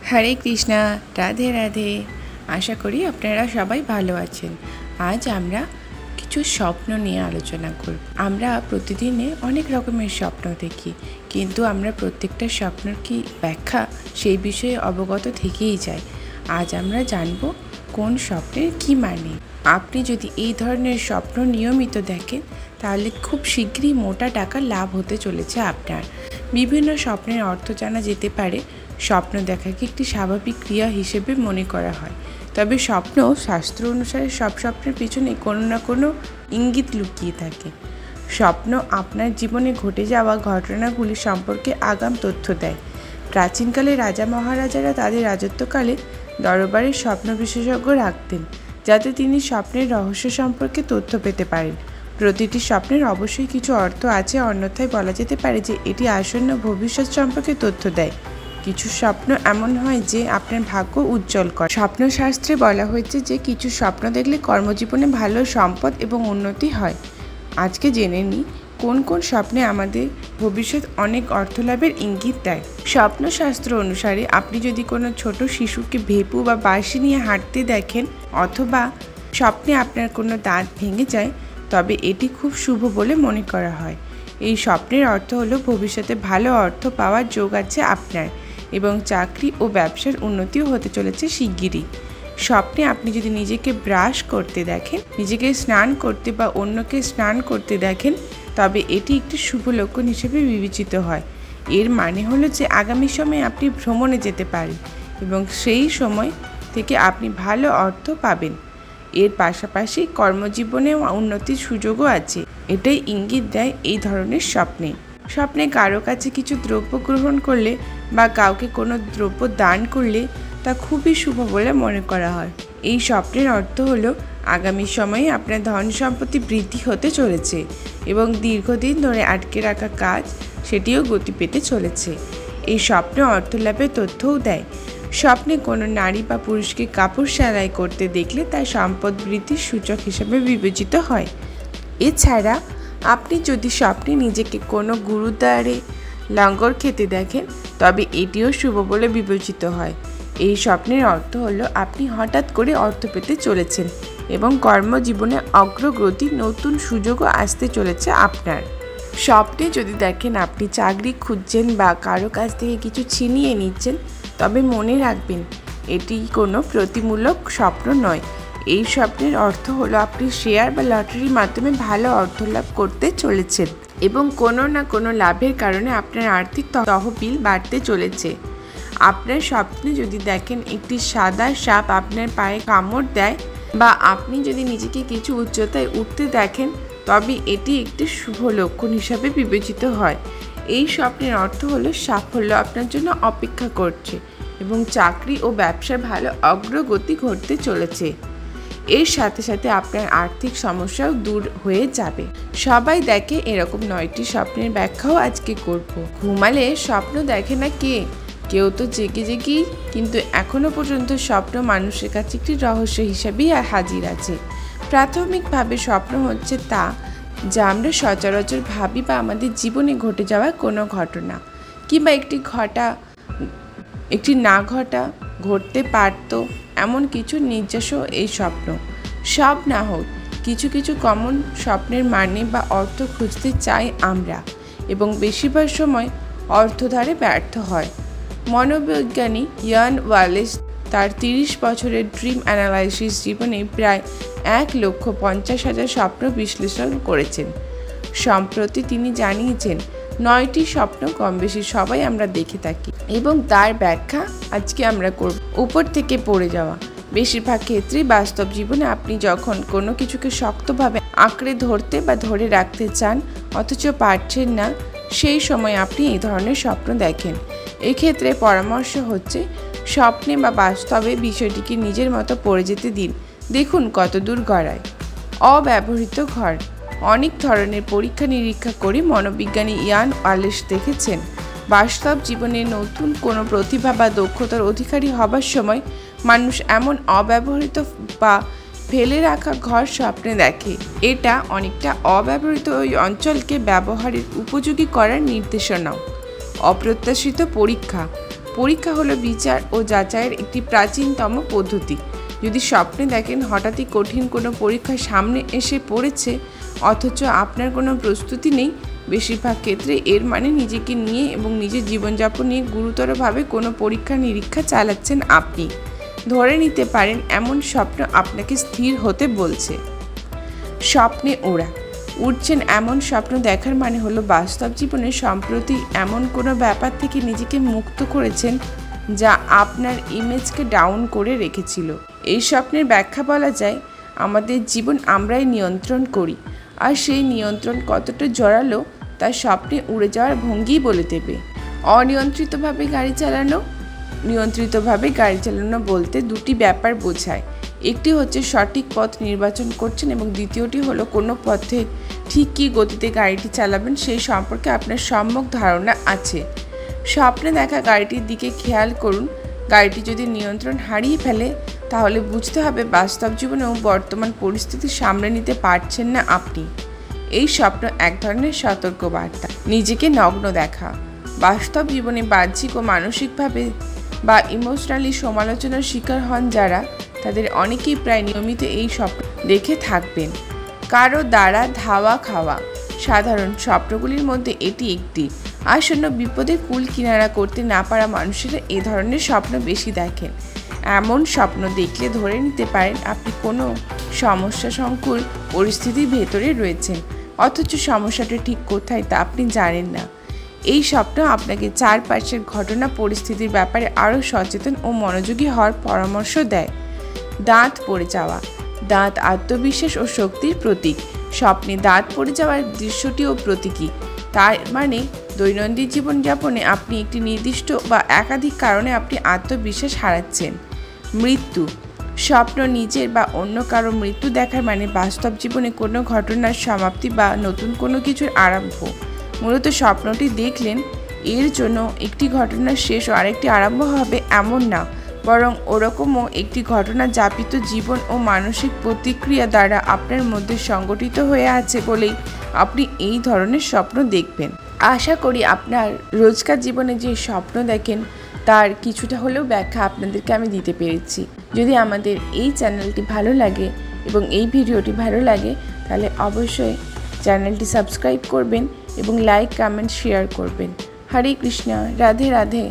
हरे कृष्णा राधे राधे आशा करी आपनारा सबाई भालो आछेन। आज आमरा किछु स्वप्न निये आलोचना करब। आमरा प्रतिदिने अनेक रकमेर स्वप्न देखी, किन्तु आमरा प्रत्येकटा स्वप्नेर कि व्याख्या सेई विषये अवगत थेकेई जाई। आज आमरा जानबो कोन स्वप्नेर कि माने। आपनि यदि एई धरनेर स्वप्न नियमित देखें ताहले खूब शीघ्रई मोटा टाका लाभ होते चलेছে आपनार। विभिन्न स्वप्नेर अर्थ जाना जेते पारे। स्वप्न देखाके एकटी स्वाभाविक क्रिया हिसेबे मने करा हय, तबे स्वप्न शास्त्र अनुसारे सब स्वप्नेर पेछने कोनो ना कोनो इंगित लुकिये थाके। स्वप्न आपनार जीवने घटे जावा घटनागुली सम्पर्के आगाम तथ्य देय। प्राचीनकाले राजा महाराजारा तादेर राजत्वकाले दरबारे स्वप्न विशेषज्ञ राखतेन, जाते तिनि स्वप्नेर रहस्य सम्पर्के तथ्य पेते पारेन। प्रतिटी स्वप्नेर अवश्यई किछु अर्थ आछे, अन्यथाय बला जेते पारे जे एटी आसन्न भविष्यत् सम्पर्के तथ्य देय। किछु स्वप्न एमन हय जे आपनार भाग्य उज्जवल करे। स्वप्न शास्त्रे बला हयेछे जे किछु स्वप्न देखले कर्मजीवने भालो सम्पद एबं उन्नति हय। आजके जेने निই কোন কোন স্বপ্নে আমাদের ভবিষ্যৎ অনেক অর্থ লাভের ইঙ্গিত দেয়। স্বপ্নশাস্ত্র অনুসারে আপনি যদি কোনো ছোট শিশুকে ভেপু বা বাঁশি নিয়ে হাঁটতে দেখেন অথবা স্বপ্নে আপনার কোনো দাঁত ভেঙে যায়, তবে এটি খুব শুভ বলে মনে করা হয়। এই স্বপ্নের অর্থ হলো ভবিষ্যতে ভালো অর্থ পাওয়ার যোগ আছে আপনার এবং চাকরি ও ব্যবসার উন্নতিও হতে চলেছে শিগগিরই। স্বপ্নে আপনি যদি নিজেকে ব্রাশ করতে দেখেন, নিজেকে স্নান করতে বা অন্যকে স্নান করতে দেখেন, তবে এটি একটি শুভ লক্ষণ হিসেবে বিবেচিত হয়। এর মানে হলো যে আগামী সময়ে আপনি ভ্রমণে যেতে পারেন এবং সেই সময় থেকে আপনি ভালো অর্থ পাবেন। এর পাশাপাশি কর্মজীবনে উন্নতির সুযোগও আছে। এটাই ইঙ্গিত দেয় এই ধরনের স্বপ্নে। স্বপ্নে কারো কাছে কিছু দ্রব্য গ্রহণ করলে বা কাউকে কোনো দ্রব্য দান করলে তা খুবই শুভ বলে মনে করা হয়। এই স্বপ্নের অর্থ হলো আগামী সময়ে আপনার ধন সম্পত্তি বৃদ্ধি হতে চলেছে এবং দীর্ঘদিন ধরে আটকে রাখা কাজ সেটিও গতি পেতে চলেছে। এই স্বপ্ন অর্থ লাভের তথ্যও দেয়। স্বপ্নে কোনো নারী বা পুরুষকে কাপড় সেলাই করতে দেখলে তা সম্পদ বৃদ্ধির সূচক হিসেবে বিবেচিত হয়। এছাড়া আপনি যদি স্বপ্নে নিজেকে কোনো গুরুদ্বারে লঙ্গর খেতে দেখেন, তবে এটিও শুভ বলে বিবেচিত হয়। এই স্বপ্নের অর্থ হলো আপনি হঠাৎ করে অর্থ পেতে চলেছেন এবং কর্মজীবনে অগ্রগতি নতুন সুযোগও আসতে চলেছে আপনার। স্বপ্নে যদি দেখেন আপনি চাকরি খুঁজছেন বা কারো কাছ থেকে কিছু ছিনিয়ে নিচ্ছেন, তবে মনে রাখবেন এটি কোনো প্রতিমূলক স্বপ্ন নয়। এই স্বপ্নের অর্থ হলো আপনি শেয়ার বা লটারির মাধ্যমে ভালো অর্থ লাভ করতে চলেছেন এবং কোনো না কোনো লাভের কারণে আপনার আর্থিক তহবিল বাড়তে চলেছে। আপনার স্বপ্নে যদি দেখেন একটি সাদা সাপ আপনার পায়ে কামড় দেয় বা আপনি যদি নিজেকে কিছু উচ্চতায় উঠতে দেখেন, তবে এটি একটি শুভ লক্ষণ হিসাবে বিবেচিত হয়। এই স্বপ্নের অর্থ হলো সাফল্য আপনার জন্য অপেক্ষা করছে এবং চাকরি ও ব্যবসায় ভালো অগ্রগতি ঘটতে চলেছে। এর সাথে সাথে আপনার আর্থিক সমস্যাও দূর হয়ে যাবে। সবাই দেখে এরকম 9টি স্বপ্নের ব্যাখ্যাও আজকে করব। ঘুমালে স্বপ্ন দেখে না কে? কেউ তো জেগে জেগেই, কিন্তু এখনো পর্যন্ত স্বপ্ন মানুষের কাছে একটি রহস্য হিসাবেই হাজির আছে। প্রাথমিকভাবে স্বপ্ন হচ্ছে তা যা আমরা সচরাচর ভাবি বা আমাদের জীবনে ঘটে যাওয়া কোনো ঘটনা কিংবা একটি না ঘটা ঘটতে পারত এমন কিছু নির্যাস এই স্বপ্ন। সব না হোক, কিছু কিছু কমন স্বপ্নের মানে বা অর্থ খুঁজতে চাই আমরা এবং বেশিরভাগ সময় অর্থধারে ব্যর্থ হয়। মনোবিজ্ঞানী ইয়ান ওয়ালেস তার 30 বছরের ড্রিম অ্যানালাইসিস জীবনে প্রায় 1,50,000 স্বপ্ন বিশ্লেষণ করেছেন। সম্প্রতি তিনি জানিয়েছেন 9টি স্বপ্ন কম বেশি সবাই আমরা দেখে থাকি এবং তার ব্যাখ্যা আজকে আমরা করব। উপর থেকে পড়ে যাওয়া। বেশিরভাগ ক্ষেত্রেই বাস্তব জীবনে আপনি যখন কোনো কিছুকে শক্তভাবে আঁকড়ে ধরতে বা ধরে রাখতে চান অথচ পারছেন না, সেই সময় আপনি এই ধরনের স্বপ্ন দেখেন। এক্ষেত্রে পরামর্শ হচ্ছে স্বপ্নে বা বাস্তবে বিষয়টিকে নিজের মতো পড়ে যেতে দিন, দেখুন কত দূর গড়ায়। অব্যবহৃত ঘর। অনেক ধরনের পরীক্ষা নিরীক্ষা করে মনোবিজ্ঞানী ইয়ান ওয়ালেস দেখেছেন বাস্তব জীবনে নতুন কোনো প্রতিভা বা দক্ষতার অধিকারী হবার সময় মানুষ এমন অব্যবহৃত বা ফেলে রাখা ঘর স্বপ্নে দেখে। এটা অনেকটা অব্যবহৃত ওই অঞ্চলকে ব্যবহারের উপযোগী করার নির্দেশনাও। অপ্রত্যাশিত পরীক্ষা। পরীক্ষা হলো বিচার ও যাচাইয়ের একটি প্রাচীনতম পদ্ধতি। যদি স্বপ্নে দেখেন হঠাৎই কঠিন কোনো পরীক্ষা সামনে এসে পড়েছে অথচ আপনার কোনো প্রস্তুতি নেই, বেশিরভাগ ক্ষেত্রে এর মানে নিজেকে নিয়ে এবং নিজের জীবনযাপন নিয়ে গুরুতরভাবে কোনো পরীক্ষা নিরীক্ষা চালাচ্ছেন আপনি। ধরে নিতে পারেন এমন স্বপ্ন আপনাকে স্থির হতে বলছে। স্বপ্নে উঠছেন এমন স্বপ্ন দেখার মানে হলো বাস্তব জীবনে সম্প্রতি এমন কোনো ব্যাপার থেকে নিজেকে মুক্ত করেছেন যা আপনার ইমেজকে ডাউন করে রেখেছিল। এই স্বপ্নের ব্যাখ্যা বলা যায় আমাদের জীবন আমরাই নিয়ন্ত্রণ করি, আর সেই নিয়ন্ত্রণ কতটা জোরালো তা স্বপ্নে উড়ে যাওয়ার ভঙ্গিই বলে দেবে। অনিয়ন্ত্রিতভাবে গাড়ি চালানো, নিয়ন্ত্রিতভাবে গাড়ি চালানো বলতে দুটি ব্যাপার বোঝায়। একটি হচ্ছে সঠিক পথ নির্বাচন করছেন এবং দ্বিতীয়টি হলো কোনো পথে ঠিক কী গতিতে গাড়িটি চালাবেন সেই সম্পর্কে আপনার সম্যক ধারণা আছে। স্বপ্নে দেখা গাড়িটির দিকে খেয়াল করুন। গাড়িটি যদি নিয়ন্ত্রণ হারিয়ে ফেলে তাহলে বুঝতে হবে বাস্তব জীবনেও বর্তমান পরিস্থিতি সামলে নিতে পারছেন না আপনি। এই স্বপ্ন এক ধরনের সতর্কবার্তা। নিজেকে নগ্ন দেখা। বাস্তব জীবনে বাহ্যিক ও মানসিকভাবে বা ইমোশনালি সমালোচনার শিকার হন যারা, তাদের অনেকেই প্রায় নিয়মিত এই স্বপ্ন দেখে থাকবেন। কারো দ্বারা ধাওয়া খাওয়া। সাধারণ স্বপ্নগুলির মধ্যে এটি একটি। আসন্ন বিপদের কুল কিনারা করতে না পারা মানুষেরা এ ধরনের স্বপ্ন বেশি দেখেন। এমন স্বপ্ন দেখলে ধরে নিতে পারেন আপনি কোনো সমস্যা সংকুল পরিস্থিতির ভেতরে রয়েছেন, অথচ সমস্যাটা ঠিক কোথায় তা আপনি জানেন না। এই স্বপ্ন আপনাকে চারপাশের ঘটনা পরিস্থিতির ব্যাপারে আরও সচেতন ও মনোযোগী হওয়ার পরামর্শ দেয়। দাঁত পড়ে যাওয়া। দাঁত আত্মবিশ্বাস ও শক্তির প্রতীক। স্বপ্নে দাঁত পড়ে যাওয়ার দৃশ্যটিও প্রতীকী। তার মানে দৈনন্দিন জীবনযাপনে আপনি একটি নির্দিষ্ট বা একাধিক কারণে আপনি আত্মবিশ্বাস হারাচ্ছেন। মৃত্যু। স্বপ্ন নিজের বা অন্য কারো মৃত্যু দেখার মানে বাস্তব জীবনে কোনো ঘটনার সমাপ্তি বা নতুন কোনো কিছুর আরম্ভ। মূলত স্বপ্নটি দেখলেন এর জন্য একটি ঘটনার শেষ ও আরেকটি আরম্ভ হবে এমন না, বরং ওরকমও একটি ঘটনা যাপিত জীবন ও মানসিক প্রতিক্রিয়া দ্বারা আপনার মধ্যে সংগঠিত হয়ে আছে বলেই আপনি এই ধরনের স্বপ্ন দেখবেন। আশা করি আপনার রোজকার জীবনে যে স্বপ্ন দেখেন তার কিছুটা হলেও ব্যাখ্যা আপনাদেরকে আমি দিতে পেরেছি। যদি আমাদের এই চ্যানেলটি ভালো লাগে এবং এই ভিডিওটি ভালো লাগে তাহলে অবশ্যই চ্যানেলটি সাবস্ক্রাইব করবেন এবং লাইক, কমেন্ট, শেয়ার করবেন। হরে কৃষ্ণ, রাধে রাধে।